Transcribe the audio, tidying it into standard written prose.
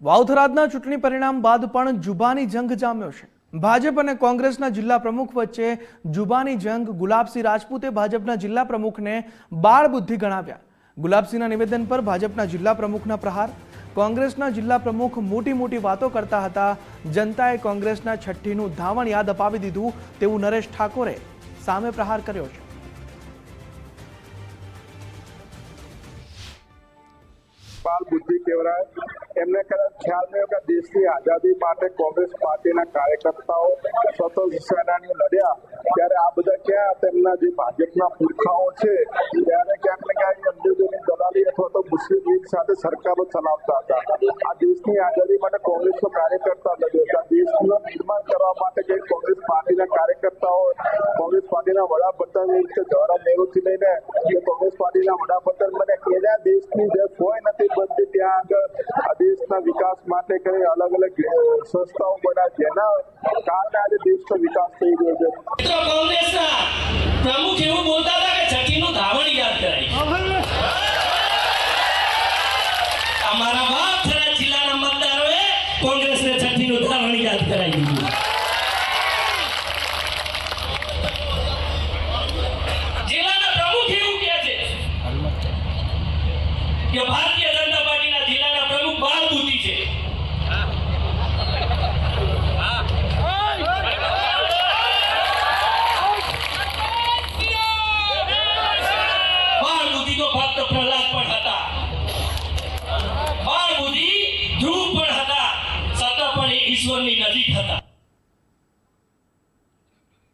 વાવથરાદના ચૂંટણી પરિણામ બાદ પણ જુબાની જંગ જામ્યો છે। ભાજપ અને કોંગ્રેસના જિલ્લા પ્રમુખ વચ્ચે જુબાની જંગ। ગુલાબસિંહ રાજપૂતે ભાજપના જિલ્લા પ્રમુખને બાળ બુદ્ધિ ગણાવ્યા। ગુલાબસિંહના નિવેદન પર ભાજપના જિલ્લા પ્રમુખના પ્રહાર। કોંગ્રેસના જિલ્લા પ્રમુખ મોટી મોટી વાતો કરતા હતા। જનતાએ કોંગ્રેસના છઠ્ઠીનું ધાવણ યાદ અપાવી દીધું તેવું નરેશ ઠાકોરે સામે પ્રહાર કર્યો છે। बाल बुद्धि केवराय एमने ख्याल में होगा देश की आजादी माटे कांग्रेस पार्टी ना कार्यकर्ताओं स्वतंत्र सेनानी लड़्या त्यारे आ बधा क्या तेमना जे भाजपना पुरखाओ छे त्यारे क्यांक ने क्यांक अंग्रेजोनी दलाली अथवा तो मुस्लिम लीग साथे सरकारो चलावता हता। आ देशनी आजादी माटे कांग्रेसनो कार्यकर्ता लड्यो था। देशનું નિર્માણ કરવા માટે જે કોંગ્રેસ પાર્ટીના કાર્યકર્તાઓ કોંગ્રેસ પાર્ટીના વડાપ્રધાન તરીકે જવાહરલાલ નેહરુથી લઈને કોંગ્રેસ પાર્ટીના વડાપ્રધાન બને એના દેશની જે હોય નથી બનતી ત્યાં આગળ આ દેશના વિકાસ માટે કઈ અલગ અલગ સંસ્થાઓ બના જેના કારણે આજે દેશનો વિકાસ થઈ રહ્યો છે। તો કોંગ્રેસના પ્રમુખ એવું બોલતા હતા કે છઠ્ઠીનું ધાવણ યાદ કરાય। અમારા વાવથરા જિલ્લાના મતદારોએ કોંગ્રેસને છઠ્ઠીનું ધાવણ યાદ કરાવી દીધું। જિલ્લાના પ્રમુખ એવું કહે છે કે